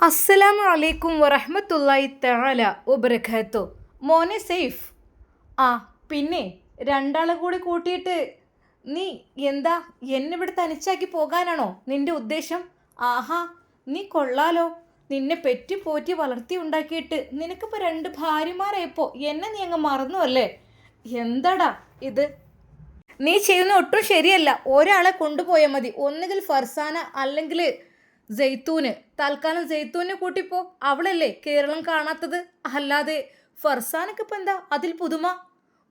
അസ്സലാമു അലൈക്കും വറഹ്മത്തുള്ളാഹി തആല വബറകാത്തു. മോനെ സെയ്ഫ്, ആ പിന്നെ രണ്ടാളെ കൂടി കൂട്ടിയിട്ട് നീ എന്താ എന്നെ ഇവിടെ തനിച്ചാക്കി പോകാനാണോ നിന്റെ ഉദ്ദേശം? ആഹാ, നീ കൊള്ളാലോ. നിന്നെ പെറ്റി പോറ്റി വളർത്തി ഉണ്ടാക്കിയിട്ട് നിനക്കിപ്പോൾ രണ്ട് ഭാര്യമാരായപ്പോൾ എന്നെ നീ അങ്ങ് മറന്നു അല്ലേ? എന്താടാ ഇത്? നീ ചെയ്യുന്ന ഒട്ടും ശരിയല്ല. ഒരാളെ കൊണ്ടുപോയാൽ മതി, ഒന്നുകിൽ ഫർസാന അല്ലെങ്കിൽ ജെയ്ത്തൂന്. തൽക്കാലം ജെയ്ത്തൂനെ കൂട്ടിപ്പോ, അവളല്ലേ കേരളം കാണാത്തത്. അല്ലാതെ ഫർസാനക്ക് ഇപ്പം എന്താ അതിൽ പുതുമ?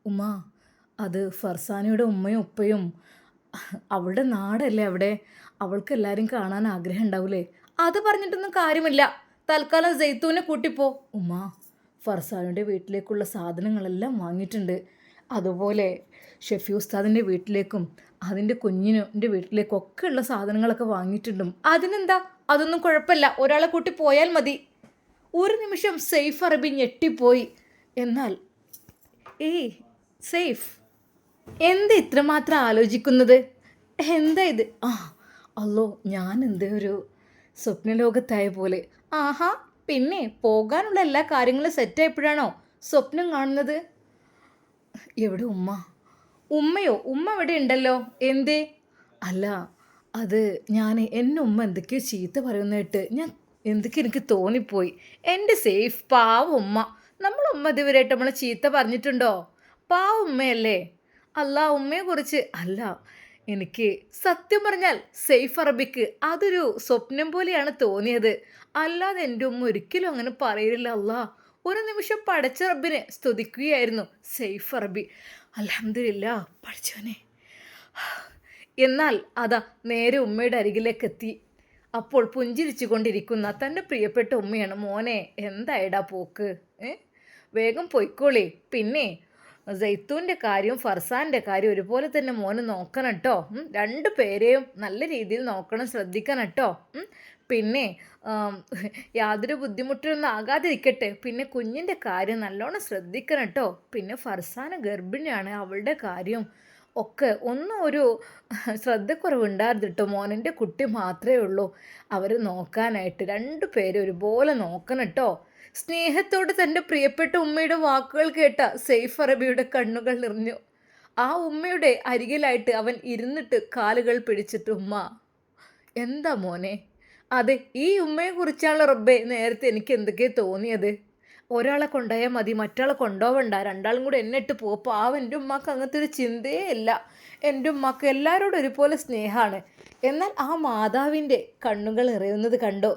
ഉമ്മ, അത് ഫർസാനയുടെ ഉമ്മയും ഉപ്പയും അവളുടെ നാടല്ലേ അവിടെ, അവൾക്ക് എല്ലാവരും കാണാൻ ആഗ്രഹം ഉണ്ടാവൂലേ? അത് പറഞ്ഞിട്ടൊന്നും കാര്യമില്ല. തൽക്കാലം ജെയ്ത്തൂനെ കൂട്ടിപ്പോ. ഉമ്മ, ഫർസാനയുടെ വീട്ടിലേക്കുള്ള സാധനങ്ങളെല്ലാം വാങ്ങിയിട്ടുണ്ട്. അതുപോലെ ഷെഫി ഉസ്താദിൻ്റെ വീട്ടിലേക്കും അതിൻ്റെ കുഞ്ഞിൻ്റെ വീട്ടിലേക്കും ഒക്കെ ഉള്ള സാധനങ്ങളൊക്കെ വാങ്ങിയിട്ടുണ്ടും. അതിനെന്താ, അതൊന്നും കുഴപ്പമില്ല, ഒരാളെ കൂട്ടി പോയാൽ മതി. ഒരു നിമിഷം സെയ്ഫ് അറബി ഞെട്ടിപ്പോയി. എന്നാൽ ഏയ് സെയ്ഫ്, എന്താ ഇത്രമാത്രം ആലോചിക്കുന്നത്? എന്താ ഇത്? അല്ലോ, ഞാൻ എന്തേ ഒരു സ്വപ്നലോകത്തായ പോലെ. ആഹാ, പിന്നെ പോകാനുള്ള എല്ലാ കാര്യങ്ങളും സെറ്റായപ്പോഴാണോ സ്വപ്നം കാണുന്നത്? എവിടെ ഉമ്മ? ഉമ്മയോ? ഉമ്മ ഇവിടെ ഉണ്ടല്ലോ. എന്തേ? അല്ല, അത് ഞാൻ എന്നെ ഉമ്മ എന്തൊക്കെയോ ചീത്ത പറയുന്നതായിട്ട് ഞാൻ എന്തൊക്കെ എനിക്ക് തോന്നിപ്പോയി. എൻ്റെ സേഫ് പാവ ഉമ്മ. ഉമ്മ ഇതുവരെയായിട്ട് നമ്മളെ ചീത്ത പറഞ്ഞിട്ടുണ്ടോ? പാവ ഉമ്മയല്ലേ. അല്ല, ഉമ്മയെക്കുറിച്ച് അല്ല, എനിക്ക് സത്യം പറഞ്ഞാൽ സെയ്ഫ് അറബിക്ക് അതൊരു സ്വപ്നം പോലെയാണ് തോന്നിയത്. അല്ലാതെ എൻ്റെ ഉമ്മ ഒരിക്കലും അങ്ങനെ പറയില്ല. അല്ലാ, ഒരു നിമിഷം പടച്ച റബ്ബിനെ സ്തുതിക്കുകയായിരുന്നു സെയ്ഫ് അറബി. അൽഹംദുലില്ലാ പഠിച്ചവനെ. എന്നാൽ അതാ നേരെ ഉമ്മയുടെ അരികിലേക്ക് എത്തി. അപ്പോൾ പുഞ്ചിരിച്ചു കൊണ്ടിരിക്കുന്ന തൻ്റെ പ്രിയപ്പെട്ട ഉമ്മയാണ്. മോനെ, എന്തായടാ പോക്ക്? വേഗം പൊയ്ക്കോളി. പിന്നെ ജെയ്ത്തൂൻ്റെ കാര്യവും ഫർസാൻ്റെ കാര്യവും ഒരുപോലെ തന്നെ മോന് നോക്കണം കേട്ടോ. രണ്ടു പേരെയും നല്ല രീതിയിൽ നോക്കണം, ശ്രദ്ധിക്കണം കേട്ടോ. പിന്നെ യാതൊരു ബുദ്ധിമുട്ടൊന്നും ആകാതിരിക്കട്ടെ. പിന്നെ കുഞ്ഞിൻ്റെ കാര്യം നല്ലോണം ശ്രദ്ധിക്കണം കേട്ടോ. പിന്നെ ഫർസാന ഗർഭിണിയാണ്, അവളുടെ കാര്യം ഒക്കെ ഒന്നും ഒരു ശ്രദ്ധക്കുറവുണ്ടായിരുന്നു കേട്ടോ. മോനൻ്റെ കുട്ടി മാത്രമേ ഉള്ളൂ, അവർ നോക്കാനായിട്ട്. രണ്ടു പേരും ഒരുപോലെ നോക്കണം കേട്ടോ. സ്നേഹത്തോടെ തൻ്റെ പ്രിയപ്പെട്ട ഉമ്മയുടെ വാക്കുകൾ കേട്ട സെയ്ഫ് അറബിയുടെ കണ്ണുകൾ നിറഞ്ഞു. ആ ഉമ്മയുടെ അരികിലായിട്ട് അവൻ ഇരുന്നിട്ട് കാലുകൾ പിടിച്ചിട്ട്, ഉമ്മ എന്താ മോനെ? അതെ, ഈ ഉമ്മയെക്കുറിച്ചാണ് റബ്ബേ നേരത്തെ എനിക്ക് എന്തൊക്കെയോ തോന്നിയത്. ഒരാളെ കൊണ്ടുപോയാൽ മതി, മറ്റാളെ കൊണ്ടുപോവണ്ട, രണ്ടാളും കൂടെ എന്നിട്ട് പോ. പാവം, എൻ്റെ ഉമ്മാക്ക് അങ്ങനത്തെ ഒരു ചിന്തയേ ഇല്ല. എൻ്റെ ഉമ്മാക്ക് എല്ലാവരോടും ഒരുപോലെ സ്നേഹമാണ്. എന്നാൽ ആ മാതാവിൻ്റെ കണ്ണുകൾ നിറയുന്നത് കണ്ടോ?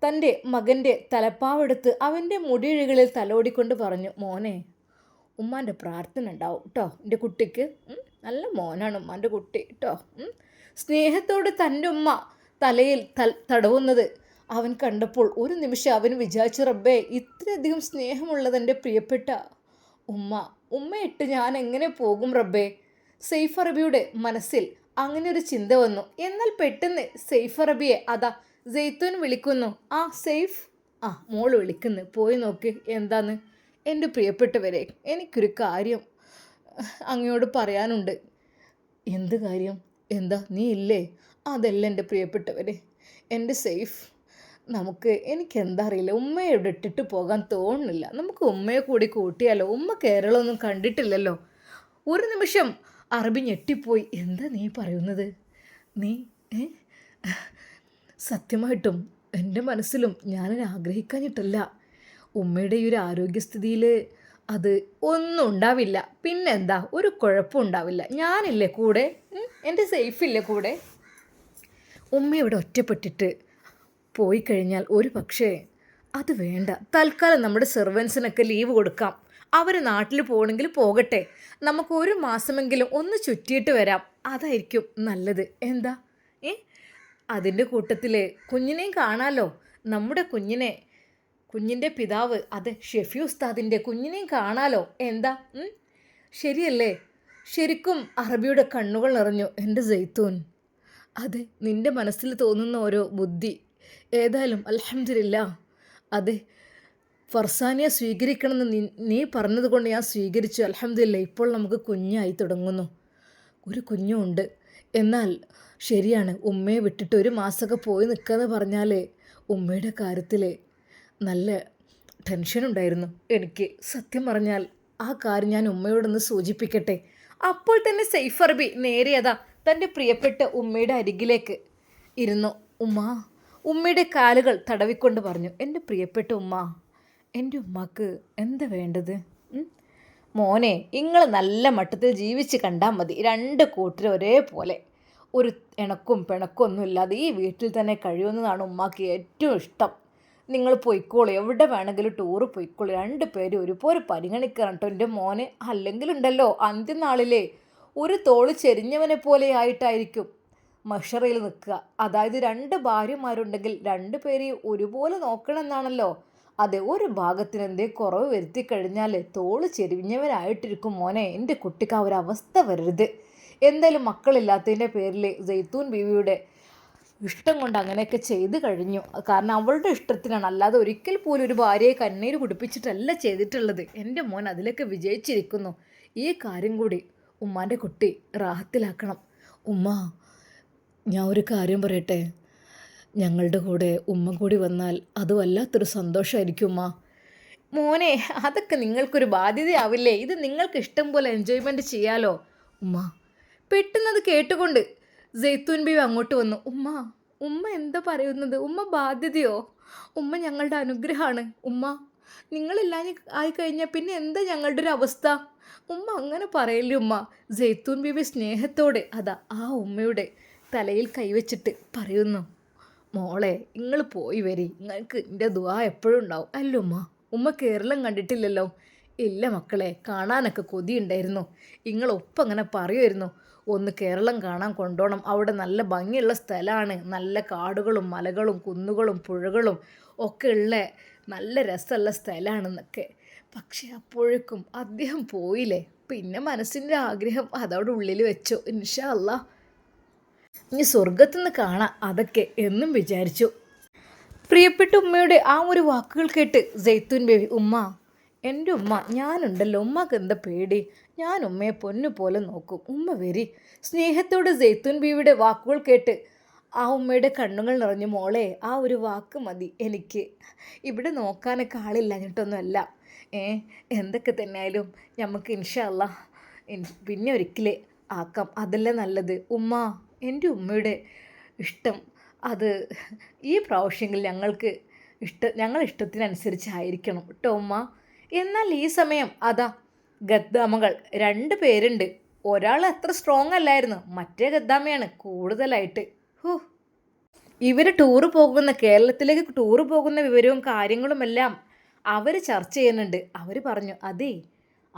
തൻ്റെ മകൻ്റെ തലപ്പാവെടുത്ത് അവൻ്റെ മുടിയിഴകളിൽ തലോടിക്കൊണ്ട് പറഞ്ഞു, മോനെ, ഉമ്മാൻ്റെ പ്രാർത്ഥന ഉണ്ടാവും കേട്ടോ എൻ്റെ കുട്ടിക്ക്. നല്ല മോനാണ് ഉമ്മാൻ്റെ കുട്ടി കേട്ടോ. സ്നേഹത്തോടെ തൻ്റെ ഉമ്മ തലയിൽ തടവുന്നത് അവൻ കണ്ടപ്പോൾ ഒരു നിമിഷം അവൻ വിചാരിച്ചു, റബ്ബേ, ഇത്രയധികം സ്നേഹമുള്ളത് എൻ്റെ പ്രിയപ്പെട്ട ഉമ്മയിട്ട് ഞാൻ എങ്ങനെ പോകും റബ്ബേ? സെയ്ഫ് അറബിയുടെ മനസ്സിൽ അങ്ങനെ ഒരു ചിന്ത വന്നു. എന്നാൽ പെട്ടെന്ന് സെയ്ഫ് അറബിയെ അതാ ജെയ്ത്തൂൻ വിളിക്കുന്നു. ആ സെയ്ഫ്, മോള് വിളിക്കുന്നു, പോയി നോക്ക് എന്താന്ന്. എൻ്റെ പ്രിയപ്പെട്ടവരെ, എനിക്കൊരു കാര്യം അങ്ങയോട് പറയാനുണ്ട്. എന്ത് കാര്യം? എന്താ, നീ ഇല്ലേ? അതല്ല എൻ്റെ പ്രിയപ്പെട്ടവരെ, എൻ്റെ സെയ്ഫ്, എനിക്കെന്താ അറിയില്ല, ഉമ്മയെ ഇവിടെ ഇട്ടിട്ട് പോകാൻ തോന്നുന്നില്ല. നമുക്ക് ഉമ്മയെ കൂടി കൂട്ടിയാലോ? ഉമ്മ കേരളമൊന്നും കണ്ടിട്ടില്ലല്ലോ. ഒരു നിമിഷം അറബി ഞെട്ടിപ്പോയി. എന്താ നീ പറയുന്നത്? നീ സത്യമായിട്ടും എൻ്റെ മനസ്സിലും ഞാനത് ആഗ്രഹിക്കാഞ്ഞിട്ടല്ല. ഉമ്മയുടെ ഈ ഒരു ആരോഗ്യസ്ഥിതിയിൽ അത് ഒന്നും ഉണ്ടാവില്ല. പിന്നെന്താ, ഒരു കുഴപ്പം ഉണ്ടാവില്ല. ഞാനില്ലേ കൂടെ, എൻ്റെ സേഫില്ലേ കൂടെ. ഉമ്മ ഇവിടെ ഒറ്റപ്പെട്ടിട്ട് പോയി കഴിഞ്ഞാൽ ഒരു പക്ഷേ അത് വേണ്ട. തൽക്കാലം നമ്മുടെ സെർവൻസിനൊക്കെ ലീവ് കൊടുക്കാം. അവർ നാട്ടിൽ പോകണമെങ്കിൽ പോകട്ടെ. നമുക്ക് ഒരു മാസമെങ്കിലും ഒന്ന് ചുറ്റിയിട്ട് വരാം, അതായിരിക്കും നല്ലത്. എന്താ? അതിൻ്റെ കൂട്ടത്തിൽ കുഞ്ഞിനെയും കാണാമല്ലോ. നമ്മുടെ കുഞ്ഞിൻ്റെ പിതാവ്, അതെ ഷെഫി ഉസ്താദിൻ്റെ കുഞ്ഞിനെയും കാണാലോ. എന്താ, ശരിയല്ലേ? ശരിക്കും അറബിയുടെ കണ്ണുകൾ നിറഞ്ഞു. എൻ്റെ ജെയ്ത്തൂൻ, അതെ, നിൻ്റെ മനസ്സിൽ തോന്നുന്ന ഓരോ ബുദ്ധി ഏതായാലും അൽഹംദുലില്ലാ. അതെ, ഫർസാനിയെ സ്വീകരിക്കണമെന്ന് നീ പറഞ്ഞതുകൊണ്ട് ഞാൻ സ്വീകരിച്ചു. അൽഹംദുലില്ലാ, ഇപ്പോൾ നമുക്ക് കുഞ്ഞായി തുടങ്ങുന്നു, ഒരു കുഞ്ഞുമുണ്ട്. എന്നാൽ ശരിയാണ്, ഉമ്മയെ വിട്ടിട്ട് ഒരു മാസമൊക്കെ പോയി നിൽക്കുകയെന്ന് പറഞ്ഞാൽ ഉമ്മയുടെ കാര്യത്തിൽ നല്ല ടെൻഷനുണ്ടായിരുന്നു എനിക്ക്. സത്യം പറഞ്ഞാൽ ആ കാര്യം ഞാൻ ഉമ്മയോടൊന്ന് സൂചിപ്പിക്കട്ടെ. അപ്പോൾ തന്നെ സെയ്ഫ് അറബി നേരെയതാ തൻ്റെ പ്രിയപ്പെട്ട ഉമ്മയുടെ അരികിലേക്ക് ഇരുന്നു. ഉമ്മയുടെ കാലുകൾ തടവിക്കൊണ്ട് പറഞ്ഞു, എൻ്റെ പ്രിയപ്പെട്ട ഉമ്മ, എൻ്റെ ഉമ്മാക്ക് എന്താ വേണ്ടത്? മോനെ, നിങ്ങൾ നല്ല മട്ടത്തിൽ ജീവിച്ച് കണ്ടാൽ മതി. രണ്ട് കൂട്ടരും ഒരേപോലെ, ഒരു ഇണക്കും പിണക്കും ഒന്നുമില്ലാതെ ഈ വീട്ടിൽ തന്നെ കഴിയുന്നതാണ് ഉമ്മാക്ക് ഏറ്റവും ഇഷ്ടം. നിങ്ങൾ പോയിക്കോളൂ, എവിടെ വേണമെങ്കിലും ടൂറ് പോയിക്കോളൂ. രണ്ട് പേരും ഒരുപോലെ പരിഗണിക്കണം കേട്ടോ എൻ്റെ മോനെ. അല്ലെങ്കിലുണ്ടല്ലോ അന്ത്യനാളിലെ ഒരു തോള് ചെരിഞ്ഞവനെ പോലെ ആയിട്ടായിരിക്കും മഷറയിൽ നിൽക്കുക. അതായത് രണ്ട് ഭാര്യമാരുണ്ടെങ്കിൽ രണ്ട് പേരെയും ഒരുപോലെ നോക്കണമെന്നാണല്ലോ. അതെ, ഒരു ഭാഗത്തിന് എന്തേ കുറവ് വരുത്തി കഴിഞ്ഞാൽ തോള് ചെരിഞ്ഞവനായിട്ടിരിക്കും മോനെ. എൻ്റെ കുട്ടിക്ക് ആ ഒരവസ്ഥ വരരുത്. എന്തായാലും മക്കളില്ലാത്തതിൻ്റെ പേരിൽ സൈത്തൂൻ ബീവിയുടെ ഇഷ്ടം കൊണ്ട് അങ്ങനെയൊക്കെ ചെയ്തു കഴിഞ്ഞു. കാരണം അവളുടെ ഇഷ്ടത്തിനാണ്, അല്ലാതെ ഒരിക്കൽ പോലും ഒരു ഭാര്യയെ കണ്ണീര് കുടിപ്പിച്ചിട്ടല്ല ചെയ്തിട്ടുള്ളത്. എൻ്റെ മോൻ അതിലൊക്കെ വിജയിച്ചിരിക്കുന്നു. ഈ കാര്യം കൂടി ഉമ്മാൻ്റെ കുട്ടി റാഹത്തിലാക്കണം. ഉമ്മ, ഞാൻ ഒരു കാര്യം പറയട്ടെ. ഞങ്ങളുടെ കൂടെ ഉമ്മ കൂടി വന്നാൽ അത് വല്ലാത്തൊരു സന്തോഷമായിരിക്കും ഉമ്മ. മോനെ, അതൊക്കെ നിങ്ങൾക്കൊരു ബാധ്യതയാവില്ലേ? ഇത് നിങ്ങൾക്ക് ഇഷ്ടം പോലെ എൻജോയ്മെൻറ്റ് ചെയ്യാലോ ഉമ്മ. പെട്ടെന്നത് കേട്ടുകൊണ്ട് സൈത്തൂൻ ബീവി അങ്ങോട്ട് വന്നു. ഉമ്മ എന്താ പറയുന്നത്? ഉമ്മ ബാധ്യതയോ? ഉമ്മ ഞങ്ങളുടെ അനുഗ്രഹമാണ് ഉമ്മ. നിങ്ങളെല്ലാം ആയിക്കഴിഞ്ഞാൽ പിന്നെ എന്താ ഞങ്ങളുടെ ഒരു അവസ്ഥ? ഉമ്മ അങ്ങനെ പറയല്ലേ ഉമ്മ. സൈത്തൂൻ ബീവി സ്നേഹത്തോടെ അതാ ആ ഉമ്മയുടെ തലയിൽ കൈവച്ചിട്ട് പറയുന്നു, മോളെ, നിങ്ങൾ പോയി വരി, നിങ്ങൾക്ക് എൻ്റെ ദുആ എപ്പോഴും ഉണ്ടാവും. അല്ല ഉമ്മ, ഉമ്മ കേരളം കണ്ടിട്ടില്ലല്ലോ. ഇല്ല മക്കളെ, കാണാനൊക്കെ കൊതിയുണ്ടായിരുന്നു. നിങ്ങളൊപ്പം അങ്ങനെ പറയുമായിരുന്നു, ഒന്ന് കേരളം കാണാൻ കൊണ്ടുപോകണം, അവിടെ നല്ല ഭംഗിയുള്ള സ്ഥലമാണ്, നല്ല കാടുകളും മലകളും കുന്നുകളും പുഴകളും ഒക്കെ ഉള്ള നല്ല രസമുള്ള സ്ഥലമാണെന്നൊക്കെ. പക്ഷെ അപ്പോഴേക്കും അദ്ദേഹം പോയില്ലേ. പിന്നെ മനസ്സിൻ്റെ ആഗ്രഹം അതവിടെ ഉള്ളിൽ വെച്ചു. ഇൻഷാ അല്ലാഹ് ഇനി സ്വർഗത്തുനിന്ന് കാണാം അതൊക്കെ എന്നും വിചാരിച്ചു. പ്രിയപ്പെട്ട ഉമ്മയുടെ ആ ഒരു വാക്കുകൾ കേട്ട് സൈത്തൂൻ ബേബി, എൻ്റെ ഉമ്മ, ഞാനുണ്ടല്ലോ, ഉമ്മക്ക് എന്താ പേടി? ഞാൻ ഉമ്മയെ പൊന്നു പോലെ നോക്കും. ഉമ്മ വരി. സ്നേഹത്തോടെ സൈത്തൂൻ ബീവിയുടെ വാക്കുകൾ കേട്ട് ആ ഉമ്മയുടെ കണ്ണുകൾ നിറഞ്ഞു. മോളെ, ആ ഒരു വാക്ക് മതി എനിക്ക്. ഇവിടെ നോക്കാനൊക്കെ ആളില്ലാഞ്ഞിട്ടൊന്നുമല്ല. എന്തൊക്കെ തന്നെയായാലും നമുക്ക് ഇൻഷാ അല്ലാഹ് പിന്നെ ഒരിക്കലേ ആക്കാം, അതല്ലേ നല്ലത്. എൻ്റെ ഉമ്മയുടെ ഇഷ്ടം അത് ഈ പ്രാവശ്യങ്ങളിൽ ഞങ്ങൾ ഇഷ്ടത്തിനനുസരിച്ചായിരിക്കണം കേട്ടോ ഉമ്മ. എന്നാൽ ഈ സമയം അതാ ഗദ്ദാമകൾ 2 പേരുണ്ട്. ഒരാൾ അത്ര സ്ട്രോങ് അല്ലായിരുന്നു, മറ്റേ ഗദ്ദാമയാണ് കൂടുതലായിട്ട്. ഇവർ കേരളത്തിലേക്ക് ടൂറ് പോകുന്ന വിവരവും കാര്യങ്ങളുമെല്ലാം അവർ ചർച്ച ചെയ്യുന്നുണ്ട്. അവർ പറഞ്ഞു, അതേ,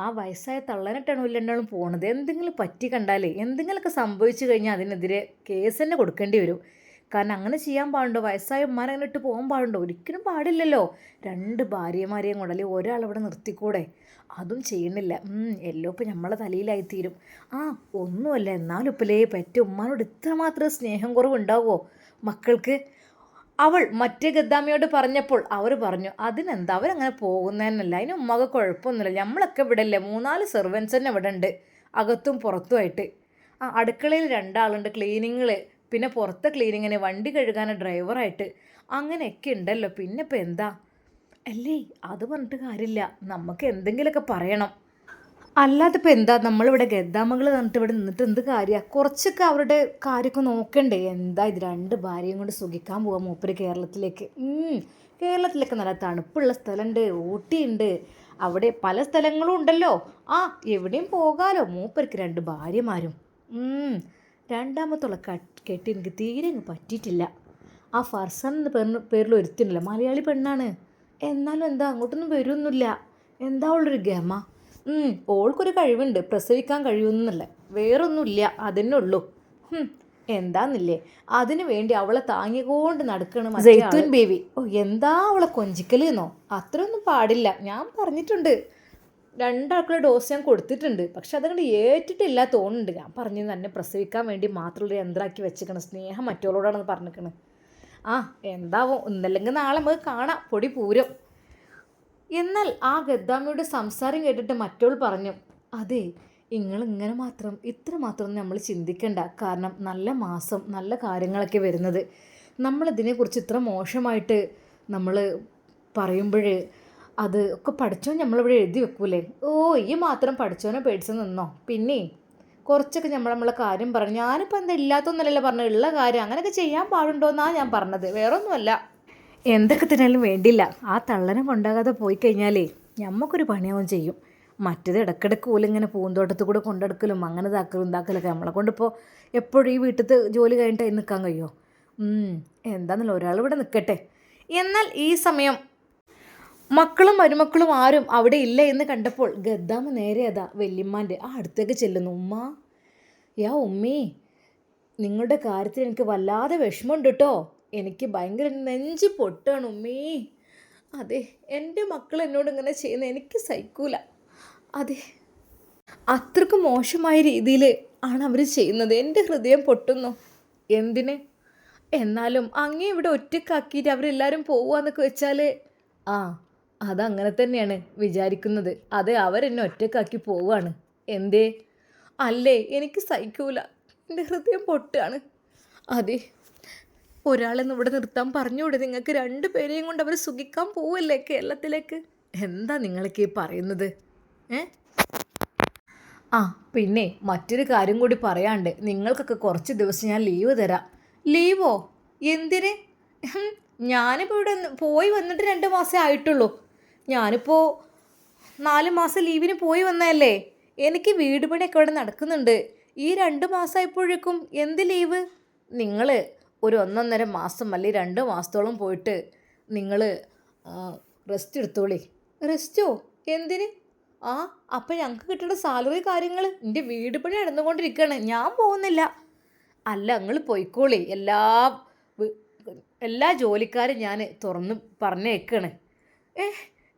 ആ വയസ്സായ തള്ളനിട്ടാണോ രണ്ടാളും പോണത്. എന്തെങ്കിലും പറ്റി കണ്ടാലേ, എന്തെങ്കിലുമൊക്കെ സംഭവിച്ചു കഴിഞ്ഞാൽ അതിനെതിരെ കേസ് തന്നെ കൊടുക്കേണ്ടി വരും. കാരണം അങ്ങനെ ചെയ്യാൻ പാടുണ്ടോ? വയസ്സായ ഉമ്മാരങ്ങനെ ഇട്ട് പോകാൻ പാടുണ്ടോ? ഒരിക്കലും പാടില്ലല്ലോ. 2 ഭാര്യമാരെയും കൊണ്ട് അല്ലെങ്കിൽ ഒരാളവിടെ നിർത്തിക്കൂടെ? അതും ചെയ്യുന്നില്ല. എല്ലോ ഇപ്പം നമ്മളെ തലയിലായിത്തീരും. ഒന്നുമല്ല, എന്നാലും ഇപ്പലേ പറ്റ ഉമ്മാനോട് ഇത്രമാത്രം സ്നേഹം കുറവുണ്ടാവുമോ മക്കൾക്ക്? അവൾ മറ്റേ ഗദ്ദാമയോട് പറഞ്ഞപ്പോൾ അവർ പറഞ്ഞു, അതിനെന്താ, അവരങ്ങനെ പോകുന്നതന്നല്ല, അതിന് ഉമ്മക്ക് കുഴപ്പമൊന്നുമില്ല. നമ്മളൊക്കെ ഇവിടെ അല്ലേ, 3-4 സെർവൻസ് തന്നെ ഇവിടെ ഉണ്ട്, അകത്തും പുറത്തുമായിട്ട്. അടുക്കളയിൽ 2 ആളുണ്ട് ക്ലീനിങ്ങിൽ, പിന്നെ പുറത്തെ ക്ലീനിങ്ങിന്, വണ്ടി കഴുകാൻ ഡ്രൈവറായിട്ട്, അങ്ങനെയൊക്കെ ഉണ്ടല്ലോ. പിന്നെ ഇപ്പം എന്താ? അല്ലേ, അത് പറഞ്ഞിട്ട് കാര്യമില്ല, നമുക്ക് എന്തെങ്കിലുമൊക്കെ പറയണം. അല്ലാതെ ഇപ്പം എന്താ, നമ്മളിവിടെ ഗദ്ദാമകൾ പറഞ്ഞിട്ട് ഇവിടെ നിന്നിട്ട് എന്ത് കാര്യമാണ്? കുറച്ചൊക്കെ അവരുടെ കാര്യമൊക്കെ നോക്കണ്ടേ? എന്താ ഇത്, 2 ഭാര്യയും കൊണ്ട് സുഖിക്കാൻ പോവാം മൂപ്പര് കേരളത്തിലേക്ക്. കേരളത്തിലൊക്കെ നല്ല തണുപ്പുള്ള സ്ഥലമുണ്ട്, ഊട്ടിയുണ്ട്, അവിടെ പല സ്ഥലങ്ങളും ഉണ്ടല്ലോ. എവിടെയും പോകാലോ. മൂപ്പർക്ക് 2 ഭാര്യമാരും. രണ്ടാമത്തുള്ള കെട്ടി എനിക്ക് തീരെ പറ്റിയിട്ടില്ല. ആ ഫർസാൻ എന്ന പേരിൽ ഒരുത്തിനില്ല, മലയാളി പെണ്ണാണ്. എന്നാലും എന്താ, അങ്ങോട്ടൊന്നും വരുമൊന്നുമില്ല. എന്താ ഉള്ളൊരു ഗമ. ഓൾക്കൊരു കഴിവുണ്ട്, പ്രസവിക്കാൻ കഴിയുമെന്നല്ല, വേറൊന്നുമില്ല, അതന്നെ ഉള്ളൂ. എന്താന്നില്ലേ, അതിനു വേണ്ടി അവളെ താങ്ങിക്കൊണ്ട് നടക്കണം സൈത്തൂൻ ബേബി. എന്താ അവളെ കൊഞ്ചിക്കലെന്നോ? അത്രയൊന്നും പാടില്ല. ഞാൻ പറഞ്ഞിട്ടുണ്ട്, 2 ആൾക്കുള്ള ഡോസ് ഞാൻ കൊടുത്തിട്ടുണ്ട്, പക്ഷെ അതങ്ങോട്ട് ഏറ്റിട്ടില്ല തോന്നുന്നുണ്ട്. ഞാൻ പറഞ്ഞു തന്നെ പ്രസവിക്കാൻ വേണ്ടി മാത്രമുള്ള യന്ത്രമാക്കി വെച്ചിക്കണം, സ്നേഹം മറ്റോളോടാണെന്ന് പറഞ്ഞിരിക്കണ്. എന്താവും, ഇന്നല്ലെങ്കിൽ നാളെ നമുക്ക് കാണാം പൊടി പൂരം. എന്നാൽ ആ ഗദ്ദാമിയുടെ സംസാരം കേട്ടിട്ട് മറ്റോൾ പറഞ്ഞു, അതെ, ഇത്ര മാത്രം നമ്മൾ ചിന്തിക്കണ്ട. കാരണം നല്ല മാസം, നല്ല കാര്യങ്ങളൊക്കെ വരുന്നത്. നമ്മളിതിനെക്കുറിച്ച് ഇത്ര മോശമായിട്ട് നമ്മൾ പറയുമ്പോൾ അത് ഒക്കെ പഠിച്ചോ നമ്മളിവിടെ എഴുതി വെക്കൂലേ? ഓ ഈ മാത്രം പഠിച്ചോനെ പേടിച്ച് നിന്നോ. പിന്നെ കുറച്ചൊക്കെ നമ്മളെ കാര്യം പറഞ്ഞു. ഞാനിപ്പോൾ എന്താ ഇല്ലാത്തൊന്നുമല്ലല്ലോ പറഞ്ഞത്, ഉള്ള കാര്യം അങ്ങനെയൊക്കെ ചെയ്യാൻ പാടുണ്ടോയെന്നാണ് ഞാൻ പറഞ്ഞത്, വേറൊന്നുമല്ല. എന്തൊക്കെ തന്നെയാലും വേണ്ടില്ല, ആ തള്ളനെ കൊണ്ടാകാതെ പോയി കഴിഞ്ഞാലേ ഞമ്മക്കൊരു പണിയാവും ചെയ്യും. മറ്റേത് ഇടയ്ക്കിടയ്ക്ക് ഓലിങ്ങനെ പൂന്തോട്ടത്തിൽ കൂടെ കൊണ്ടെടുക്കലും അങ്ങനെ ഇതാക്കലൊക്കെ നമ്മളെ കൊണ്ടിപ്പോൾ എപ്പോഴും ഈ വീട്ടിലത്തെ ജോലി കഴിഞ്ഞിട്ട് നിൽക്കാൻ കഴിയുമോ? എന്താണെന്നല്ലോ, ഒരാൾ ഇവിടെ നിൽക്കട്ടെ. എന്നാൽ ഈ സമയം മക്കളും മരുമക്കളും ആരും അവിടെ ഇല്ല എന്ന് കണ്ടപ്പോൾ ഗദ്ദാമ നേരെ അതാ വല്യമ്മാൻ്റെ അടുത്തേക്ക് ചെല്ലുന്നു. ഉമ്മീ, നിങ്ങളുടെ കാര്യത്തിൽ എനിക്ക് വല്ലാതെ വിഷമമുണ്ട് കേട്ടോ. എനിക്ക് ഭയങ്കര നെഞ്ച് പൊട്ടാണ് ഉമ്മീ. അതെ, എൻ്റെ മക്കൾ എന്നോട് ഇങ്ങനെ ചെയ്യുന്നത് എനിക്ക് സഹിക്കൂല. അതെ, അത്രക്ക് മോശമായ രീതിയിൽ ആണ് അവർ ചെയ്യുന്നത്. എൻ്റെ ഹൃദയം പൊട്ടുന്നു. എന്തിന്? എന്നാലും അങ്ങേ ഇവിടെ ഒറ്റക്കാക്കിയിട്ട് അവരെല്ലാവരും പോവുകയെന്നൊക്കെ വെച്ചാൽ അതങ്ങനെ തന്നെയാണ് വിചാരിക്കുന്നത്. അതെ, അവരെന്നെ ഒറ്റക്കാക്കി പോവുകയാണ്. എന്തേ? അല്ലേ, എനിക്ക് സഹിക്കൂല, എൻ്റെ ഹൃദയം പൊട്ടുകയാണ്. അതെ, ഒരാളെന്ന് ഇവിടെ നിർത്താൻ പറഞ്ഞുകൂടെ നിങ്ങൾക്ക്? 2 പേരെയും കൊണ്ട് അവർ സുഖിക്കാൻ പോവല്ലേ കേരളത്തിലേക്ക്? എന്താ നിങ്ങളൊക്കെ പറയുന്നത്? പിന്നെ മറ്റൊരു കാര്യം കൂടി പറയാണ്ട്, നിങ്ങൾക്കൊക്കെ കുറച്ച് ദിവസം ഞാൻ ലീവ് തരാം. ലീവോ? എന്തിന്? ഞാനിപ്പോൾ ഇവിടെ പോയി വന്നിട്ട് 2 മാസമേ ആയിട്ടുള്ളൂ. ഞാനിപ്പോൾ 4 മാസം ലീവിന് പോയി വന്നതല്ലേ. എനിക്ക് വീട് പണിയൊക്കെ ഇവിടെ നടക്കുന്നുണ്ട്. ഈ 2 മാസമായപ്പോഴേക്കും എന്ത് ലീവ്? നിങ്ങൾ ഒരു 1.5 മാസം അല്ലെങ്കിൽ 2 മാസത്തോളം പോയിട്ട് നിങ്ങൾ റെസ്റ്റ് എടുത്തോളി. റെസ്റ്റോ? എന്തിന്? അപ്പം ഞങ്ങൾക്ക് കിട്ടുന്ന സാലറി കാര്യങ്ങൾ, എൻ്റെ വീട് പണി നടന്നുകൊണ്ടിരിക്കുകയാണ്, ഞാൻ പോകുന്നില്ല. അല്ല, നിങ്ങൾ പോയിക്കോളി. എല്ലാ ജോലിക്കാരും ഞാൻ തുറന്ന് പറഞ്ഞേക്കാണ്.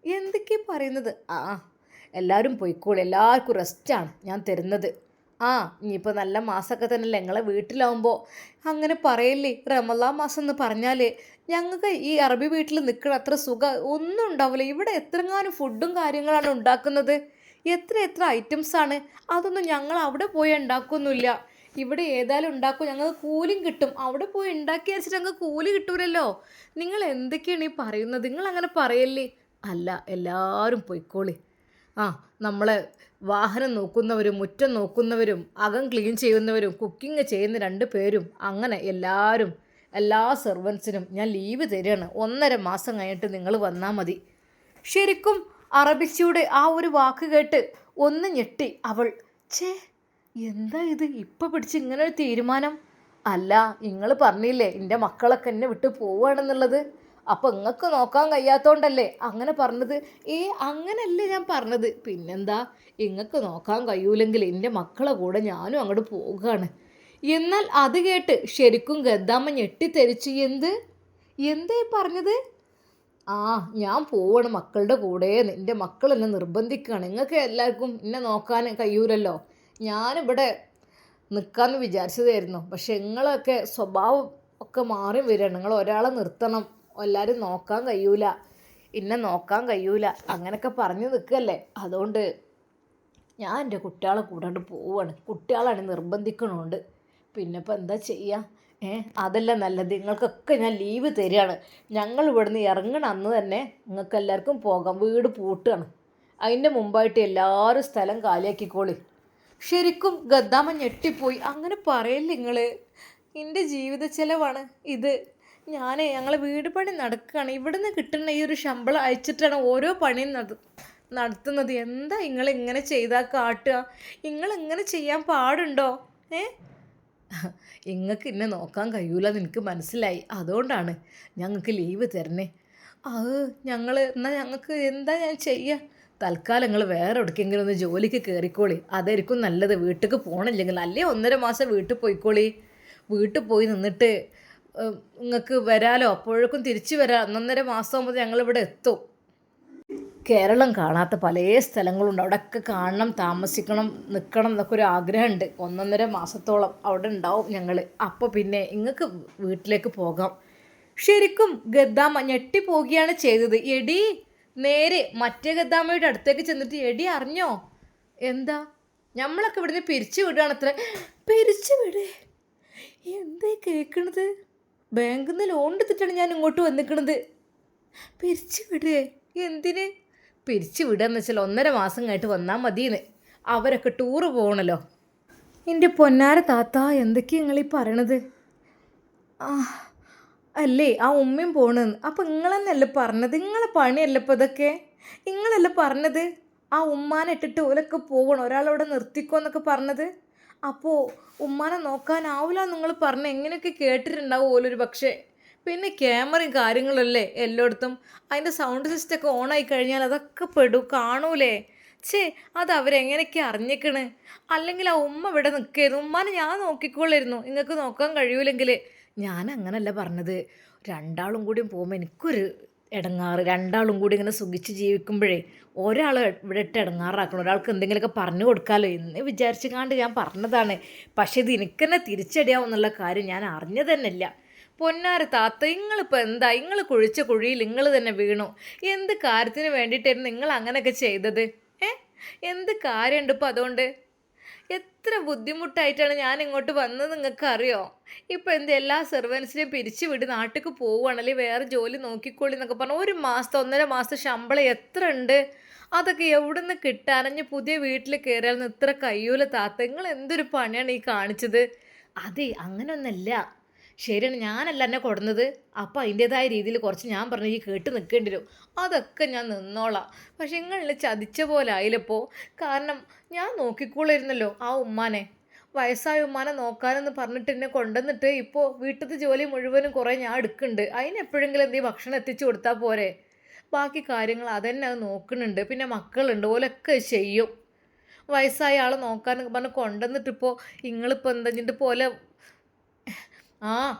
എന്തൊക്കെയാ പറയുന്നത്? എല്ലാവരും പോയിക്കോളി, എല്ലാവർക്കും റെസ്റ്റാണ് ഞാൻ തരുന്നത്. ഇനിയിപ്പോൾ നല്ല മാസമൊക്കെ തന്നെയല്ലേ, ഞങ്ങളെ വീട്ടിലാവുമ്പോൾ അങ്ങനെ പറയല്ലേ. റമദാൻ മാസം എന്ന് പറഞ്ഞാൽ ഞങ്ങൾക്ക് ഈ അറബി വീട്ടിൽ നിൽക്കണം അത്ര സുഖം ഒന്നും ഉണ്ടാവില്ല. ഇവിടെ എത്രങ്ങാനും ഫുഡും കാര്യങ്ങളാണ് ഉണ്ടാക്കുന്നത്, എത്ര ഐറ്റംസാണ്. അതൊന്നും ഞങ്ങൾ അവിടെ പോയി ഉണ്ടാക്കൊന്നുമില്ല. ഇവിടെ ഏതായാലും ഉണ്ടാക്കും, ഞങ്ങൾക്ക് കൂലിയും കിട്ടും. അവിടെ പോയി ഉണ്ടാക്കി വെച്ചിട്ട് ഞങ്ങൾക്ക് കൂലി കിട്ടൂലല്ലോ. നിങ്ങൾ എന്തൊക്കെയാണ് ഈ പറയുന്നത്? നിങ്ങൾ അങ്ങനെ പറയല്ലേ. അല്ല, എല്ലാവരും പോയിക്കോളി. നമ്മളെ വാഹനം നോക്കുന്നവരും മുറ്റം നോക്കുന്നവരും അകം ക്ലീൻ ചെയ്യുന്നവരും കുക്കിംഗ് ചെയ്യുന്ന 2 പേരും അങ്ങനെ എല്ലാവരും, എല്ലാ സെർവൻസിനും ഞാൻ ലീവ് തരികയാണ്. 1.5 മാസം കഴിഞ്ഞിട്ട് നിങ്ങൾ വന്നാൽ മതി. ശരിക്കും അറബിച്ചിയുടെ ആ ഒരു വാക്ക് കേട്ട് ഒന്ന് ഞെട്ടി അവൾ. എന്താ ഇത് ഇപ്പം പിടിച്ച് ഇങ്ങനെ ഒരു തീരുമാനം? അല്ല, നിങ്ങൾ പറഞ്ഞില്ലേ എൻ്റെ മക്കളൊക്കെ എന്നെ വിട്ട് പോവുകയാണെന്നുള്ളത്. അപ്പം നിങ്ങൾക്ക് നോക്കാൻ കഴിയാത്തോണ്ടല്ലേ അങ്ങനെ പറഞ്ഞത്? അങ്ങനല്ലേ ഞാൻ പറഞ്ഞത്. പിന്നെന്താ, നിങ്ങൾക്ക് നോക്കാൻ കഴിയൂലെങ്കിൽ എൻ്റെ മക്കളെ കൂടെ ഞാനും അങ്ങോട്ട് പോകുകയാണ്. എന്നാൽ അത് കേട്ട് ശരിക്കും ഗദ്ദാമ്മ ഞെട്ടിത്തെറിച്ചു. എന്തേ പറഞ്ഞത്? ഞാൻ പോവാണ് മക്കളുടെ കൂടെ. എൻ്റെ മക്കൾ എന്നെ നിർബന്ധിക്കുകയാണ്. നിങ്ങൾക്ക് എല്ലാവർക്കും എന്നെ നോക്കാൻ കഴിയൂലല്ലോ. ഞാനിവിടെ നിൽക്കാമെന്ന് വിചാരിച്ചതായിരുന്നു. പക്ഷെ നിങ്ങളൊക്കെ സ്വഭാവം ഒക്കെ മാറി വരികയാണ്. നിങ്ങൾ ഒരാളെ നിർത്തണം, എല്ലാവരും നോക്കാൻ കഴിയൂല, എന്നെ നോക്കാൻ കഴിയൂല, അങ്ങനെയൊക്കെ പറഞ്ഞു നിൽക്കല്ലേ. അതുകൊണ്ട് ഞാൻ എൻ്റെ കുട്ടികളെ കൂടാണ്ട് പോവുകയാണ്. കുട്ടികളാണ് നിർബന്ധിക്കണോണ്ട്. പിന്നെ ഇപ്പം എന്താ ചെയ്യുക? അതല്ല നല്ലത്. നിങ്ങൾക്കൊക്കെ ഞാൻ ലീവ് തരികയാണ്. ഞങ്ങൾ ഇവിടുന്ന് ഇറങ്ങണ അന്ന് തന്നെ നിങ്ങൾക്ക് എല്ലാവർക്കും പോകാം. വീട് പൂട്ടുകയാണ്. അതിൻ്റെ മുമ്പായിട്ട് എല്ലാവരും സ്ഥലം കാലിയാക്കിക്കോളി. ശരിക്കും ഗദ്ദാമ്മ ഞെട്ടിപ്പോയി. അങ്ങനെ പറയല്ലേ നിങ്ങൾ, എൻ്റെ ജീവിത ചെലവാണ് ഇത്. ഞങ്ങൾ വീട് പണി നടക്കുകയാണ്. ഇവിടുന്ന് കിട്ടുന്ന ഈ ഒരു ശമ്പളം അയച്ചിട്ടാണ് ഓരോ പണിയും നടത്തുന്നത്. എന്താ നിങ്ങളിങ്ങനെ ചെയ്താൽ കാട്ടുക? നിങ്ങളിങ്ങനെ ചെയ്യാൻ പാടുണ്ടോ? നിങ്ങൾക്ക് എന്നെ നോക്കാൻ കഴിയൂലെന്ന് എനിക്ക് മനസ്സിലായി. അതുകൊണ്ടാണ് ഞങ്ങൾക്ക് ലീവ് തരണേ. എന്നാൽ ഞങ്ങൾക്ക് എന്താ ഞാൻ ചെയ്യുക? തൽക്കാലം നിങ്ങൾ വേറെ എവിടേക്കെങ്കിലും ഒന്ന് ജോലിക്ക് കയറിക്കോളി. അതായിരിക്കും നല്ലത്. വീട്ടിലേക്ക് പോകണില്ലെങ്കിൽ അല്ലേ 1.5 മാസം വീട്ടിൽ പോയിക്കോളി. വീട്ടിൽ പോയി നിന്നിട്ട് നിങ്ങൾക്ക് വരാലോ. അപ്പോഴേക്കും തിരിച്ചു വരാം. 1.5 മാസം ആകുമ്പോൾ ഞങ്ങളിവിടെ എത്തും. കേരളം കാണാത്ത പല സ്ഥലങ്ങളുണ്ട്. അവിടെയൊക്കെ കാണണം, താമസിക്കണം, നിൽക്കണം എന്നൊക്കെ ഒരു ആഗ്രഹമുണ്ട്. 1.5 മാസത്തോളം അവിടെ ഉണ്ടാവും ഞങ്ങൾ. അപ്പോൾ പിന്നെ നിങ്ങൾക്ക് വീട്ടിലേക്ക് പോകാം. ശരിക്കും ഗദ്ദാമ്മ ഞെട്ടിപ്പോവുകയാണ് ചെയ്തത്. എടി നേരെ മറ്റേ ഗദ്ദാമ്മയുടെ അടുത്തേക്ക് ചെന്നിട്ട്, എടി അറിഞ്ഞോ? എന്താ? നമ്മളൊക്കെ ഇവിടുന്ന് പിരിച്ചു വിടുകയാണത്ര. പിരിച്ചു വിടേ? എന്തേ കേൾക്കണത്? ബാങ്കിൽ നിന്ന് ലോൺ എടുത്തിട്ടാണ് ഞാൻ ഇങ്ങോട്ട് വന്നിക്കണത്. പിരിച്ചു വിടേ? എന്തിന് പിരിച്ചു വിടുകയെന്ന് വെച്ചാൽ 1.5 മാസം കഴിഞ്ഞിട്ട് വന്നാൽ മതിയെന്ന്. അവരൊക്കെ ടൂറ് പോകണല്ലോ. എൻ്റെ പൊന്നാര താത്ത, എന്തൊക്കെയാണ് നിങ്ങളീ പറയണത്? ആ അല്ലേ, ആ ഉമ്മയും പോണെന്ന്. അപ്പം നിങ്ങളെന്നല്ലേ പറഞ്ഞത്? നിങ്ങളെ പണിയല്ല ഇപ്പം ഇതൊക്കെ. നിങ്ങളല്ലേ പറഞ്ഞത് ആ ഉമ്മാനെ ഇട്ടിട്ട് ഓലൊക്കെ പോകണം, ഒരാളവിടെ നിർത്തിക്കോ എന്നൊക്കെ പറഞ്ഞത്. അപ്പോൾ ഉമ്മാനെ നോക്കാനാവില്ല നിങ്ങൾ പറഞ്ഞ് എങ്ങനെയൊക്കെ കേട്ടിട്ടുണ്ടാവും ഓലൊരു പക്ഷേ. പിന്നെ ക്യാമറയും കാര്യങ്ങളല്ലേ എല്ലായിടത്തും. അതിൻ്റെ സൗണ്ട് സിസ്റ്റമൊക്കെ ഓണായി കഴിഞ്ഞാൽ അതൊക്കെ കാണൂലേ? ഛേ, അത് അവരെങ്ങനെയൊക്കെ അറിഞ്ഞേക്കണ്. അല്ലെങ്കിൽ ആ ഉമ്മ ഇവിടെ നിൽക്കായിരുന്നു, ഉമ്മാനെ ഞാൻ നോക്കിക്കോളായിരുന്നു. നിങ്ങൾക്ക് നോക്കാൻ കഴിയൂലെങ്കിൽ. ഞാൻ അങ്ങനല്ല പറഞ്ഞത്. രണ്ടാളും കൂടിയും പോകുമ്പോൾ എനിക്കൊരു ഇടങ്ങാറ്. രണ്ടാളും കൂടി ഇങ്ങനെ സുഖിച്ച് ജീവിക്കുമ്പോഴേ ഒരാൾ ഇവിടെ ഇട്ട് ഇടങ്ങാറാക്കണം, ഒരാൾക്ക് എന്തെങ്കിലുമൊക്കെ പറഞ്ഞു കൊടുക്കാമല്ലോ എന്ന് വിചാരിച്ചുകൊണ്ട് ഞാൻ പറഞ്ഞതാണ്. പക്ഷേ ഇത് എനിക്ക് തന്നെ തിരിച്ചടിയാവും എന്നുള്ള കാര്യം ഞാൻ അറിഞ്ഞു തന്നെയില്ല. പൊന്നാര താത്ത, നിങ്ങളിപ്പോൾ എന്താ, നിങ്ങൾ കുഴിച്ച കുഴിയിൽ നിങ്ങൾ തന്നെ വീണു. എന്ത് കാര്യത്തിന് വേണ്ടിയിട്ടായിരുന്നു നിങ്ങൾ അങ്ങനെയൊക്കെ ചെയ്തത്? എന്ത് കാര്യമുണ്ട് ഇപ്പോൾ അതുകൊണ്ട്? എത്ര ബുദ്ധിമുട്ടായിട്ടാണ് ഞാൻ ഇങ്ങോട്ട് വന്നത് നിങ്ങൾക്ക് അറിയോ? ഇപ്പം എന്ത് എല്ലാ സെർവൻസിനെയും പിരിച്ചു വിട്ട് നാട്ടിലേക്ക് പോവുകയാണല്ലേ, വേറെ ജോലി നോക്കിക്കോളി എന്നൊക്കെ പറഞ്ഞു. 1 മാസത്തെ 1.5 മാസത്തെ ശമ്പളം എത്ര ഉണ്ട്? അതൊക്കെ എവിടെ നിന്ന് കിട്ടാനഞ്ഞ് പുതിയ വീട്ടിൽ കയറിയാൽ ഇത്ര കയ്യൂല താത്ത. നിങ്ങൾ എന്തൊരു പണിയാണ് ഈ കാണിച്ചത്? അതെ, അങ്ങനെയൊന്നല്ല. ശരിയാണ്, ഞാനല്ല എന്നെ കൊടുന്നത്. അപ്പം അതിൻ്റേതായ രീതിയിൽ കുറച്ച് ഞാൻ പറഞ്ഞു ഈ കേട്ട് നിൽക്കേണ്ടി വരും. അതൊക്കെ ഞാൻ നിന്നോളാം. പക്ഷെ നിങ്ങളെ ചതിച്ച പോലെ ആയില്ലപ്പോൾ. കാരണം ഞാൻ നോക്കിക്കോളിരുന്നല്ലോ ആ ഉമ്മാനെ. വയസ്സായ ഉമ്മാനെ നോക്കാനെന്ന് പറഞ്ഞിട്ട് എന്നെ കൊണ്ടുവന്നിട്ട് ഇപ്പോൾ വീട്ടിലത്തെ ജോലി മുഴുവനും കുറേ ഞാൻ എടുക്കുന്നുണ്ട്. അതിന് എപ്പോഴെങ്കിലും എന്തെങ്കിലും ഭക്ഷണം എത്തിച്ചു കൊടുത്താൽ പോരെ? ബാക്കി കാര്യങ്ങൾ അതന്നെ അത് നോക്കുന്നുണ്ട്. പിന്നെ മക്കളുണ്ട്, ഓലൊക്കെ ചെയ്യും. വയസ്സായ ആളെ നോക്കാനൊക്കെ പറഞ്ഞ് കൊണ്ടുവന്നിട്ടിപ്പോൾ നിങ്ങളിപ്പോൾ എന്താ പോലെ ആ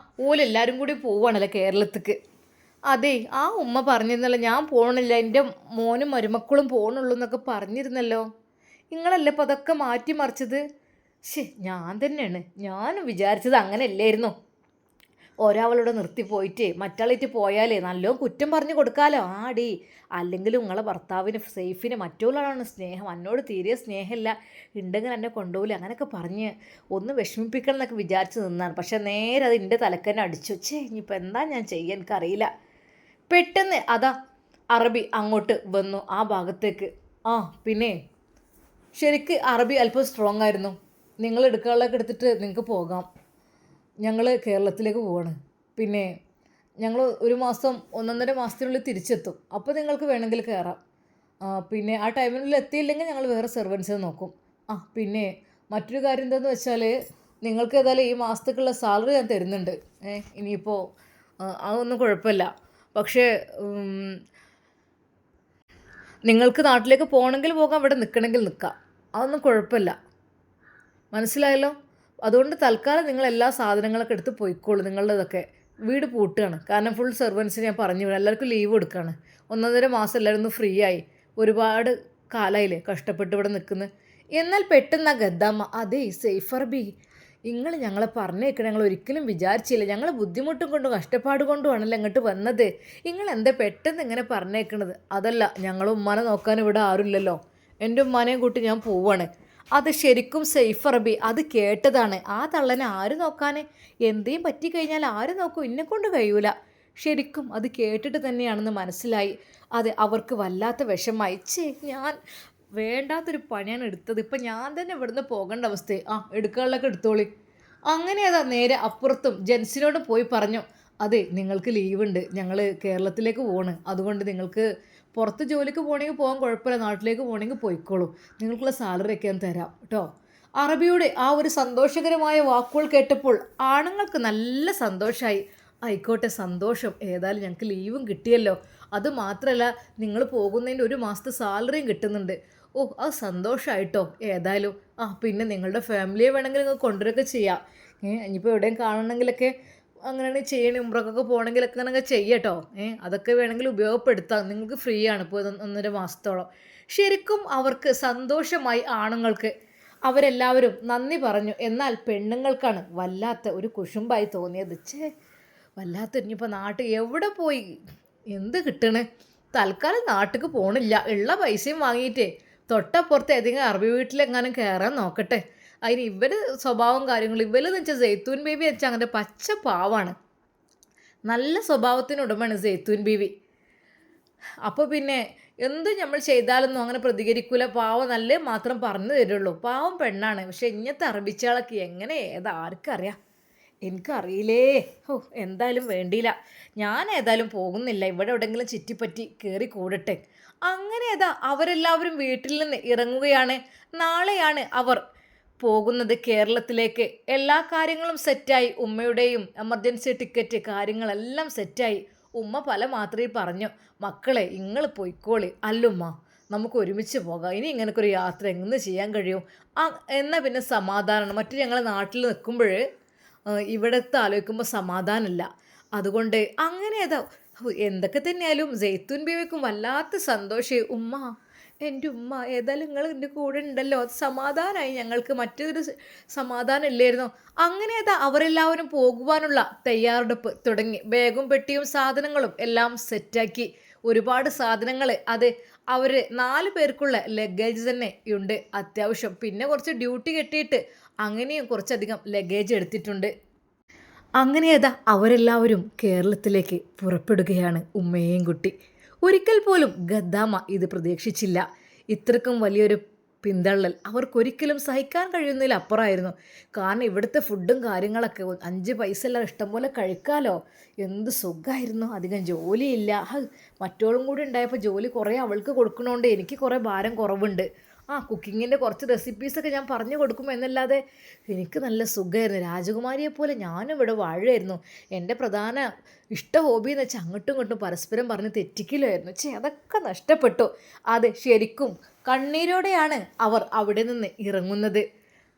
ഓലെല്ലാവരും കൂടി പോവുകയാണല്ലോ കേരളത്തിക്ക്. അതെ, ആ ഉമ്മ പറഞ്ഞിരുന്നല്ലോ ഞാൻ പോകണില്ല, എൻ്റെ മോനും മരുമക്കളും പോകണുള്ളൂ എന്നൊക്കെ പറഞ്ഞിരുന്നല്ലോ. നിങ്ങളല്ലേ ഇപ്പോൾ അതൊക്കെ മാറ്റിമറിച്ചത്? ഞാൻ തന്നെയാണ്, ഞാനും വിചാരിച്ചത് അങ്ങനെയല്ലായിരുന്നു. ഒരാളോട് നിർത്തി പോയിട്ട് മറ്റാളേറ്റ് പോയാലേ നല്ലോ കുറ്റം പറഞ്ഞു കൊടുക്കാമല്ലോ. ആടി, അല്ലെങ്കിലും നിങ്ങളെ ഭർത്താവിന് സേഫിന് മറ്റുള്ളവരാണ് സ്നേഹം, എന്നോട് തീരെ സ്നേഹമില്ല, ഉണ്ടെങ്കിൽ എന്നെ കൊണ്ടുപോകില്ല അങ്ങനെയൊക്കെ പറഞ്ഞ് ഒന്ന് വിഷമിപ്പിക്കണം എന്നൊക്കെ വിചാരിച്ച് നിന്നാണ്. പക്ഷെ നേരെ അത് എൻ്റെ തലക്കന്നെ അടിച്ചു. ഇനിയിപ്പോൾ എന്താ ഞാൻ ചെയ്യാൻ എനിക്കറിയില്ല. പെട്ടെന്ന് അതാ അറബി അങ്ങോട്ട് വന്നു ആ ഭാഗത്തേക്ക്. പിന്നെ ശരിക്ക് അറബി അല്പം സ്ട്രോങ് ആയിരുന്നു. നിങ്ങൾ എടുക്കാനുള്ളതൊക്കെ എടുത്തിട്ട് നിങ്ങൾക്ക് പോകാം, ഞങ്ങൾ കേരളത്തിലേക്ക് പോവാണ്. പിന്നെ ഞങ്ങൾ 1 മാസം 1.5 മാസത്തിനുള്ളിൽ തിരിച്ചെത്തും. അപ്പോൾ നിങ്ങൾക്ക് വേണമെങ്കിൽ കയറാം. പിന്നെ ആ ടൈമിനുള്ളിൽ എത്തിയില്ലെങ്കിൽ ഞങ്ങൾ വേറെ സെർവൻസിനെ നോക്കും. പിന്നെ മറ്റൊരു കാര്യം എന്താണെന്ന് വെച്ചാൽ നിങ്ങൾക്ക് ഏതായാലും ഈ മാസത്തേക്കുള്ള സാലറി ഞാൻ തരുന്നുണ്ട്. ഇനിയിപ്പോൾ അതൊന്നും കുഴപ്പമില്ല. പക്ഷേ നിങ്ങൾക്ക് നാട്ടിലേക്ക് പോകണമെങ്കിൽ പോകാം, ഇവിടെ നിൽക്കണമെങ്കിൽ നിൽക്കാം, അതൊന്നും കുഴപ്പമില്ല. മനസ്സിലായല്ലോ? അതുകൊണ്ട് തൽക്കാലം നിങ്ങൾ എല്ലാ സാധനങ്ങളൊക്കെ എടുത്ത് പോയിക്കോളൂ. നിങ്ങളുടേതൊക്കെ വീട് പൂട്ടുകയാണ്. കാരണം ഫുൾ സെർവൻസിന് ഞാൻ പറഞ്ഞു വിടാം, എല്ലാവർക്കും ലീവ് കൊടുക്കുകയാണ്. 1.5 മാസം എല്ലാവരും ഒന്ന് ഫ്രീ ആയി. ഒരുപാട് കാലമായില്ലേ കഷ്ടപ്പെട്ട് ഇവിടെ നിൽക്കുന്നത്. എന്നാൽ പെട്ടെന്ന് ആ ഗദ്ദാമ്മ, അതേ സേഫ് അറബി, നിങ്ങൾ ഞങ്ങളെ പറഞ്ഞേക്കണം, ഞങ്ങൾ ഒരിക്കലും വിചാരിച്ചില്ല, ഞങ്ങൾ ബുദ്ധിമുട്ടും കൊണ്ടും കഷ്ടപ്പാട് കൊണ്ടുമാണല്ലോ ഇങ്ങോട്ട് വന്നത്. നിങ്ങൾ എന്താ പെട്ടെന്ന് ഇങ്ങനെ പറഞ്ഞേക്കണത്? അതല്ല, ഞങ്ങൾ ഉമ്മാനെ നോക്കാൻ ഇവിടെ ആരുമില്ലല്ലോ, എൻ്റെ ഉമ്മാനെയും കൂട്ടി ഞാൻ പോവാണ്. അത് ശരിക്കും സേഫ് അറബി, അത് കേട്ടതാണ്. ആ തള്ളനെ ആര് നോക്കാൻ? എന്തേലും പറ്റിക്കഴിഞ്ഞാൽ ആര് നോക്കും? എന്നെക്കൊണ്ട് കഴിയൂല. ശരിക്കും അത് കേട്ടിട്ട് തന്നെയാണെന്ന് മനസ്സിലായി. അതെ, അവർക്ക് വല്ലാത്ത വിഷമായി. ഞാൻ വേണ്ടാത്തൊരു പണിയാണ് എടുത്തത്. ഇപ്പം ഞാൻ തന്നെ ഇവിടുന്ന് പോകേണ്ട അവസ്ഥയെ. എടുക്കാനുള്ളതൊക്കെ എടുത്തോളി. അങ്ങനെ അതാ നേരെ അപ്പുറത്തും ജെൻസിനോട് പോയി പറഞ്ഞു, അതെ നിങ്ങൾക്ക് ലീവുണ്ട്, ഞങ്ങൾ കേരളത്തിലേക്ക് പോവാണ്, അതുകൊണ്ട് നിങ്ങൾക്ക് പുറത്ത് ജോലിക്ക് പോകണമെങ്കിൽ പോകാൻ കുഴപ്പമില്ല, നാട്ടിലേക്ക് പോകണമെങ്കിൽ പോയിക്കോളൂ, നിങ്ങൾക്കുള്ള സാലറി ഒക്കെ ഞാൻ തരാം കേട്ടോ. അറബിയുടെ ആ ഒരു സന്തോഷകരമായ വാക്കുകൾ കേട്ടപ്പോൾ ആണുങ്ങൾക്ക് നല്ല സന്തോഷമായി. ആയിക്കോട്ടെ, സന്തോഷം, ഏതായാലും ഞങ്ങൾക്ക് ലീവും കിട്ടിയല്ലോ, അത് മാത്രമല്ല നിങ്ങൾ പോകുന്നതിൻ്റെ 1 മാസത്തെ സാലറിയും കിട്ടുന്നുണ്ട്. അത് സന്തോഷമായിട്ടോ. ഏതായാലും പിന്നെ നിങ്ങളുടെ ഫാമിലിയെ വേണമെങ്കിൽ നിങ്ങൾ കൊണ്ടുവരികയൊക്കെ ചെയ്യാം. ഇനിയിപ്പോൾ എവിടെയും കാണണമെങ്കിലൊക്കെ അങ്ങനെയാണ് ചെയ്യണേ, ഉംറക്കൊക്കെ പോകണമെങ്കിലൊക്കെ അങ്ങനെ ചെയ്യട്ടോ. അതൊക്കെ വേണമെങ്കിൽ ഉപയോഗപ്പെടുത്താം, നിങ്ങൾക്ക് ഫ്രീ ആണ് ഇപ്പോൾ 1.5 മാസത്തോളം. ശരിക്കും അവർക്ക് സന്തോഷമായി ആണുങ്ങൾക്ക്. അവരെല്ലാവരും നന്ദി പറഞ്ഞു. എന്നാൽ പെണ്ണുങ്ങൾക്കാണ് വല്ലാത്ത ഒരു കുശുമ്പായി തോന്നിയത്. വല്ലാത്ത, ഇനിയിപ്പോൾ നാട്ടിൽ എവിടെ പോയി എന്ത് കിട്ടണേ? തൽക്കാലം നാട്ടിലേക്ക് പോകണില്ല, ഉള്ള പൈസയും വാങ്ങിയിട്ടേ തൊട്ടപ്പുറത്ത് ഏതെങ്കിലും അറബി വീട്ടിലെങ്ങാനും കയറാൻ നോക്കട്ടെ. അതിന് ഇവർ സ്വഭാവം കാര്യങ്ങളും, ഇവരെന്ന് വെച്ചാൽ ജെയ്ത്തൂൻ ബേബി വെച്ചാൽ അങ്ങനെ പച്ച പാവാണ്. നല്ല സ്വഭാവത്തിനുടമാണ് സെയ്ത്തൂൻ ബീവി. അപ്പോൾ പിന്നെ എന്ത് നമ്മൾ ചെയ്താലൊന്നും അങ്ങനെ പ്രതികരിക്കൂല. പാവം നല്ല മാത്രം പറഞ്ഞു തരുള്ളൂ. പാവം പെണ്ണാണ്. പക്ഷെ ഇങ്ങനത്തെ അറബിച്ചാളൊക്കെ എങ്ങനെ ഏതാ ആർക്കറിയാം. എനിക്കറിയില്ലേ. ഓ എന്തായാലും വേണ്ടിയില്ല. ഞാൻ ഏതായാലും പോകുന്നില്ല. ഇവിടെ എവിടെയെങ്കിലും ചുറ്റിപ്പറ്റി കയറി കൂടട്ടെ. അങ്ങനെ ഏതാ അവരെല്ലാവരും വീട്ടിൽ നിന്ന് ഇറങ്ങുകയാണ്. നാളെയാണ് അവർ പോകുന്നത് കേരളത്തിലേക്ക്. എല്ലാ കാര്യങ്ങളും സെറ്റായി. ഉമ്മയുടെയും എമർജൻസി ടിക്കറ്റ് കാര്യങ്ങളെല്ലാം സെറ്റായി. ഉമ്മ പല മാത്രമേ പറഞ്ഞു, മക്കളെ നിങ്ങൾ പോയിക്കോളി. അല്ലുമ്മ നമുക്ക് ഒരുമിച്ച് പോകാം. ഇനി ഇങ്ങനൊക്കെ യാത്ര എങ്ങനെ ചെയ്യാൻ കഴിയും? എന്നാൽ പിന്നെ സമാധാനമാണ്. മറ്റു ഞങ്ങൾ നാട്ടിൽ നിൽക്കുമ്പോൾ ഇവിടുത്തെ ആലോചിക്കുമ്പോൾ സമാധാനമില്ല. അതുകൊണ്ട് അങ്ങനെ ഏതാ എന്തൊക്കെ തന്നെയായാലും സെയ്ത്തൂൻ ബീവിക്കും വല്ലാത്ത സന്തോഷമായി. ഉമ്മ, എൻ്റെ ഉമ്മ ഏതായാലും നിങ്ങൾ എൻ്റെ കൂടെ ഉണ്ടല്ലോ, അത് സമാധാനമായി ഞങ്ങൾക്ക്. മറ്റൊരു സമാധാനം ഇല്ലായിരുന്നു. അങ്ങനെ ഏതാ അവരെല്ലാവരും പോകുവാനുള്ള തയ്യാറെടുപ്പ് തുടങ്ങി. ബാഗും പെട്ടിയും സാധനങ്ങളും എല്ലാം സെറ്റാക്കി. ഒരുപാട് സാധനങ്ങൾ അത് അവർ 4 പേർക്കുള്ള ലഗേജ് തന്നെ ഉണ്ട് അത്യാവശ്യം. പിന്നെ കുറച്ച് ഡ്യൂട്ടി കെട്ടിയിട്ട് അങ്ങനെയും കുറച്ചധികം ലഗേജ് എടുത്തിട്ടുണ്ട്. അങ്ങനെ ഏതാ അവരെല്ലാവരും കേരളത്തിലേക്ക് പുറപ്പെടുകയാണ്. ഉമ്മയെയും കുട്ടി ഒരിക്കൽ പോലും ഗദ്ദാമ ഇത് പ്രതീക്ഷിച്ചില്ല. ഇത്രക്കും വലിയൊരു പിന്തള്ളൽ അവർക്കൊരിക്കലും സഹിക്കാൻ കഴിയുന്നതിൽ അപ്പുറമായിരുന്നു. കാരണം ഇവിടുത്തെ ഫുഡും കാര്യങ്ങളൊക്കെ 5 പൈസ എല്ലാം ഇഷ്ടംപോലെ കഴിക്കാമല്ലോ. എന്ത് സുഖമായിരുന്നു. അധികം ജോലിയില്ല. മറ്റോളും കൂടി ഉണ്ടായപ്പോൾ ജോലി കുറേ അവൾക്ക് കൊടുക്കണോണ്ട് എനിക്ക് കുറേ ഭാരം കുറവുണ്ട്. കുക്കിങ്ങിൻ്റെ കുറച്ച് റെസിപ്പീസൊക്കെ ഞാൻ പറഞ്ഞു കൊടുക്കും എന്നല്ലാതെ എനിക്ക് നല്ല സുഖമായിരുന്നു. രാജകുമാരിയെ പോലെ ഞാനും ഇവിടെ വാഴുമായിരുന്നു. എൻ്റെ പ്രധാന ഹോബി എന്ന് വെച്ചാൽ അങ്ങോട്ടും ഇങ്ങോട്ടും പരസ്പരം പറഞ്ഞ് തെറ്റിക്കലായിരുന്നു. അതൊക്കെ നഷ്ടപ്പെട്ടു. അത് ശരിക്കും കണ്ണീരോടെയാണ് അവർ അവിടെ നിന്ന് ഇറങ്ങുന്നത്.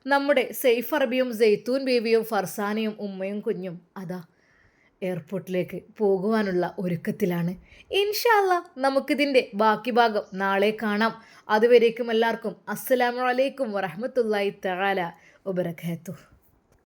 നമ്മുടെ സെയ്ഫ് അറബിയും സെയ്ത്തൂൻ ബേബിയും ഫർസാനയും ഉമ്മയും കുഞ്ഞും അതാ എയർപോർട്ടിലേക്ക് പോകുവാനുള്ള ഒരുക്കത്തിലാണ്. ഇൻഷാ അല്ലാ നമുക്കിതിൻ്റെ ബാക്കി ഭാഗം നാളെ കാണാം. അതുവരേക്കും എല്ലാവർക്കും അസ്സലാമു അലൈക്കും വറഹ്മത്തുള്ളാഹി തആല വബറകാതുഹു.